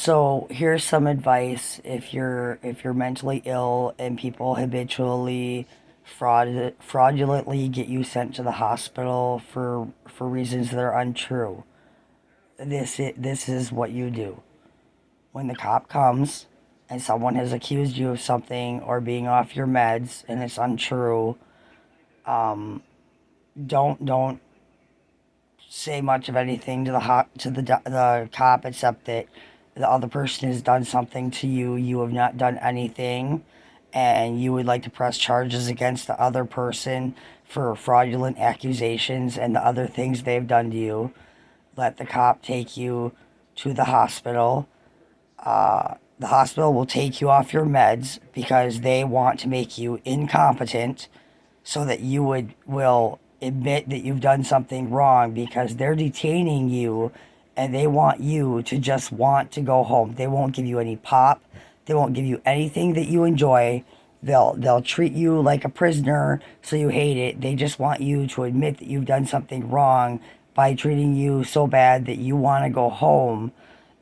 So here's some advice if you're mentally ill and people habitually fraudulently get you sent to the hospital for reasons that are untrue. This is what you do. When the cop comes and someone has accused you of something or being off your meds and it's untrue, um, don't say much of anything to the cop except that the other person has done something to you. You have not done anything, and you would like to press charges against the other person for fraudulent accusations and the other things they've done to you. Let the cop take you to the hospital. The hospital will take you off your meds because they want to make you incompetent so that you will admit that you've done something wrong because they're detaining you and they want you to just want to go home. They won't give you any pop. They won't give you anything that you enjoy. They'll treat you like a prisoner so you hate it. They just want you to admit that you've done something wrong by treating you so bad that you want to go home.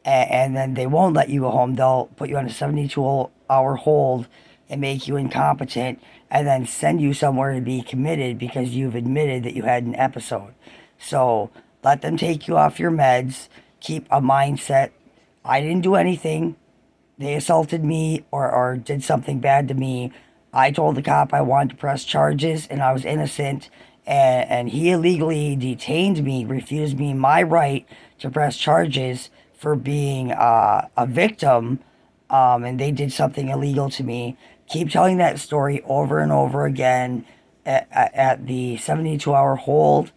And then they won't let you go home. They'll put you on a 72-hour hold and make you incompetent and then send you somewhere to be committed because you've admitted that you had an episode. So let them take you off your meds. Keep a mindset. I didn't do anything. They assaulted me or did something bad to me. I told the cop I wanted to press charges and I was innocent. And he illegally detained me, refused me my right to press charges for being a victim. And they did something illegal to me. Keep telling that story over and over again at the 72-hour hold.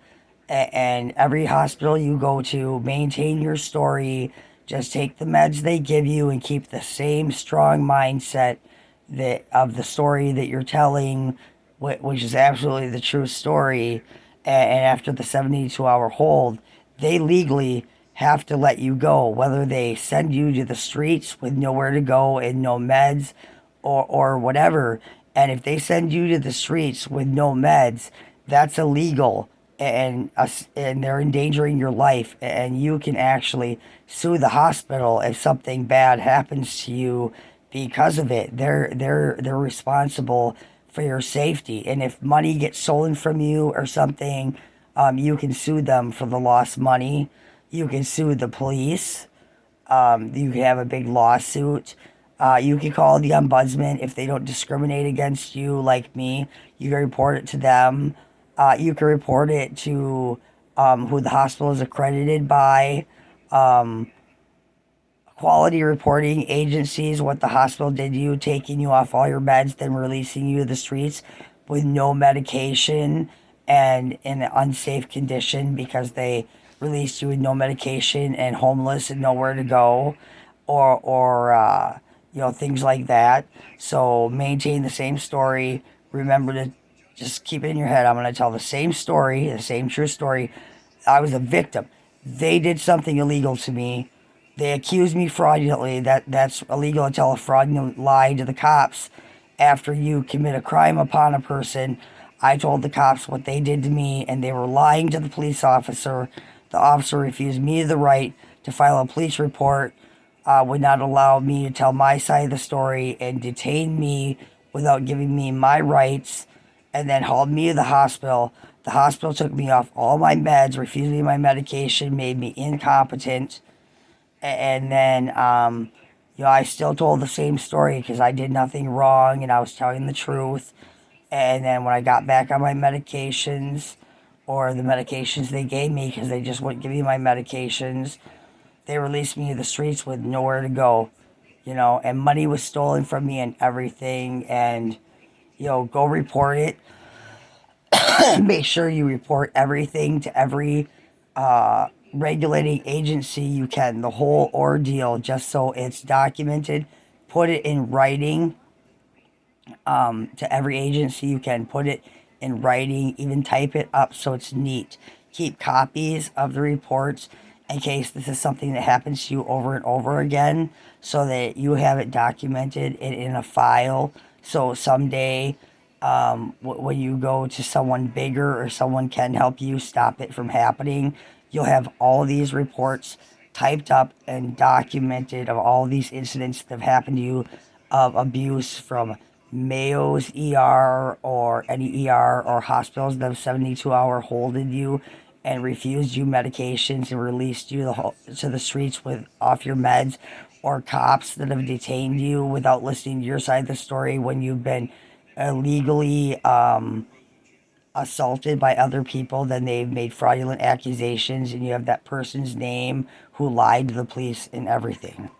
And every hospital you go to, maintain your story. Just take the meds they give you and keep the same strong mindset that of the story that you're telling, which is absolutely the true story. And after the 72-hour hold, they legally have to let you go, whether they send you to the streets with nowhere to go and no meds or whatever. And if they send you to the streets with no meds, that's illegal, and they're endangering your life, and you can actually sue the hospital if something bad happens to you because of it. They're responsible for your safety, and if money gets stolen from you or something, you can sue them for the lost money. You can sue the police. You can have a big lawsuit. You can call the ombudsman if they don't discriminate against you, like me. You can report it to them. You can report it to who the hospital is accredited by. Um, Quality reporting agencies, what the hospital did to you, taking you off all your meds, then releasing you to the streets with no medication and in an unsafe condition because they released you with no medication and homeless and nowhere to go, or things like that. So maintain the same story. Remember to just keep it in your head. I'm going to tell the same story, the same true story. I was a victim. They did something illegal to me. They accused me fraudulently. That's illegal to tell a fraudulent lie to the cops after you commit a crime upon a person. I told the cops what they did to me, and they were lying to the police officer. The officer refused me the right to file a police report, would not allow me to tell my side of the story, and detained me without giving me my rights, and then hauled me to the hospital. The hospital took me off all my meds, refused me my medication, made me incompetent, and then I still told the same story because I did nothing wrong and I was telling the truth. And then when I got back on my medications, or the medications they gave me because they just wouldn't give me my medications, they released me to the streets with nowhere to go. And money was stolen from me and everything. And go report it. Make sure you report everything to every regulating agency you can, the whole ordeal, just so it's documented. Put it in writing, to every agency you can. Put it in writing, even type it up so it's neat. Keep copies of the reports in case this is something that happens to you over and over again, so that you have it documented in a file. So someday, when you go to someone bigger or someone can help you stop it from happening, you'll have all these reports typed up and documented of all these incidents that have happened to you of abuse from Mayo's ER or any ER or hospitals that have 72-hour holded you and refused you medications and released you to the streets with off your meds, or cops that have detained you without listening to your side of the story when you've been illegally assaulted by other people, then they've made fraudulent accusations and you have that person's name who lied to the police and everything.